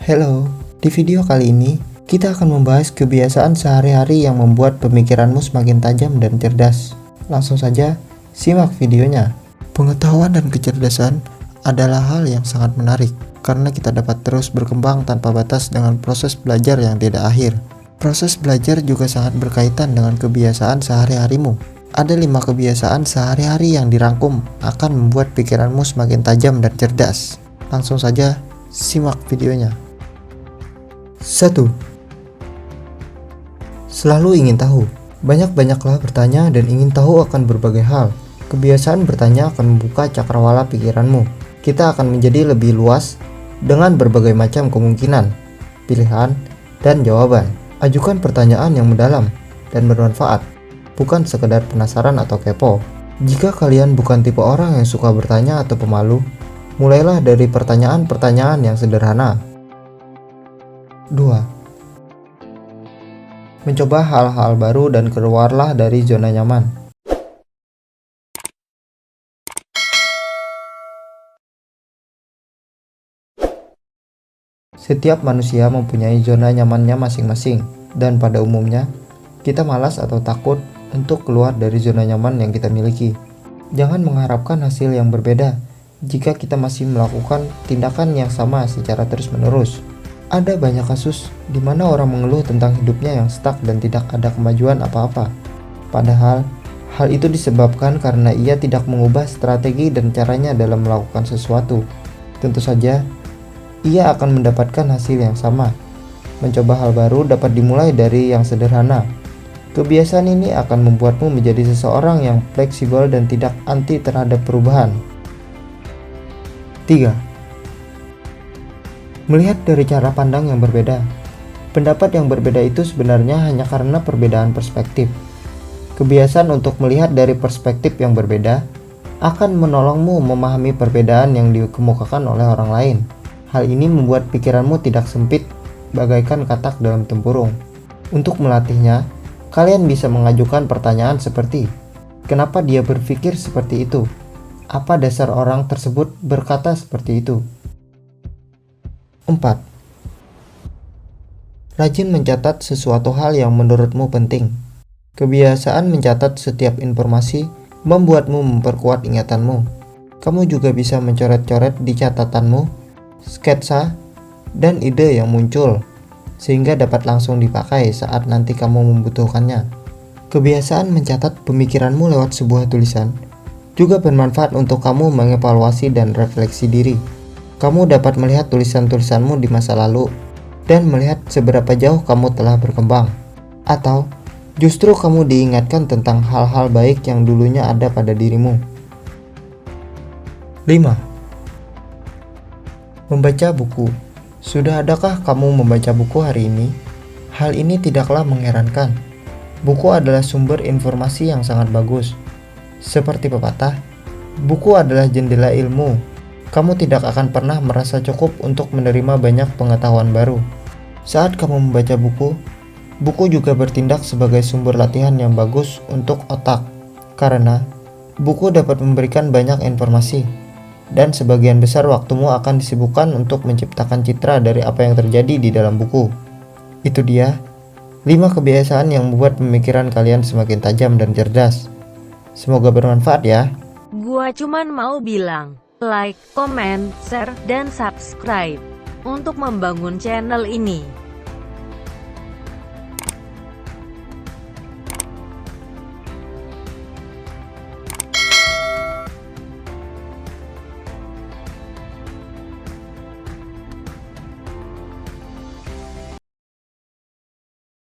Halo, di video kali ini kita akan membahas kebiasaan sehari-hari yang membuat pemikiranmu semakin tajam dan cerdas. Langsung saja, simak videonya. Pengetahuan dan kecerdasan adalah hal yang sangat menarik karena kita dapat terus berkembang tanpa batas dengan proses belajar yang tidak akhir. Proses belajar juga sangat berkaitan dengan kebiasaan sehari-harimu. Ada 5 kebiasaan sehari-hari yang dirangkum akan membuat pikiranmu semakin tajam dan cerdas. Langsung saja, simak videonya. 1. Selalu ingin tahu. Banyak-banyaklah bertanya dan ingin tahu akan berbagai hal. Kebiasaan bertanya akan membuka cakrawala pikiranmu. Kita akan menjadi lebih luas dengan berbagai macam kemungkinan, pilihan, dan jawaban. Ajukan pertanyaan yang mendalam dan bermanfaat, bukan sekedar penasaran atau kepo. Jika kalian bukan tipe orang yang suka bertanya atau pemalu, mulailah dari pertanyaan-pertanyaan yang sederhana. 2. Mencoba hal-hal baru dan keluarlah dari zona nyaman. Setiap manusia mempunyai zona nyamannya masing-masing, dan pada umumnya, kita malas atau takut untuk keluar dari zona nyaman yang kita miliki. Jangan mengharapkan hasil yang berbeda jika kita masih melakukan tindakan yang sama secara terus-menerus. Ada banyak kasus di mana orang mengeluh tentang hidupnya yang stuck dan tidak ada kemajuan apa-apa. Padahal, hal itu disebabkan karena ia tidak mengubah strategi dan caranya dalam melakukan sesuatu. Tentu saja, ia akan mendapatkan hasil yang sama. Mencoba hal baru dapat dimulai dari yang sederhana. Kebiasaan ini akan membuatmu menjadi seseorang yang fleksibel dan tidak anti terhadap perubahan. 3. Melihat dari cara pandang yang berbeda. Pendapat yang berbeda itu sebenarnya hanya karena perbedaan perspektif. Kebiasaan untuk melihat dari perspektif yang berbeda akan menolongmu memahami perbedaan yang dikemukakan oleh orang lain. Hal ini membuat pikiranmu tidak sempit bagaikan katak dalam tempurung. Untuk melatihnya, kalian bisa mengajukan pertanyaan seperti, kenapa dia berpikir seperti itu? Apa dasar orang tersebut berkata seperti itu? 4. Rajin mencatat sesuatu hal yang menurutmu penting. Kebiasaan mencatat setiap informasi membuatmu memperkuat ingatanmu. Kamu juga bisa mencoret-coret di catatanmu, sketsa, dan ide yang muncul, sehingga dapat langsung dipakai saat nanti kamu membutuhkannya. Kebiasaan mencatat pemikiranmu lewat sebuah tulisan juga bermanfaat untuk kamu mengevaluasi dan refleksi diri. Kamu dapat melihat tulisan-tulisanmu di masa lalu dan melihat seberapa jauh kamu telah berkembang. Atau justru kamu diingatkan tentang hal-hal baik yang dulunya ada pada dirimu. 5. Membaca buku. Sudah adakah kamu membaca buku hari ini? Hal ini tidaklah mengherankan. Buku adalah sumber informasi yang sangat bagus. Seperti pepatah, buku adalah jendela ilmu. Kamu tidak akan pernah merasa cukup untuk menerima banyak pengetahuan baru. Saat kamu membaca buku, buku juga bertindak sebagai sumber latihan yang bagus untuk otak. Karena buku dapat memberikan banyak informasi, dan sebagian besar waktumu akan disibukkan untuk menciptakan citra dari apa yang terjadi di dalam buku. Itu dia 5 kebiasaan yang membuat pemikiran kalian semakin tajam dan cerdas. Semoga bermanfaat ya. Gua cuman mau bilang, like, comment, share, dan subscribe untuk membangun channel ini.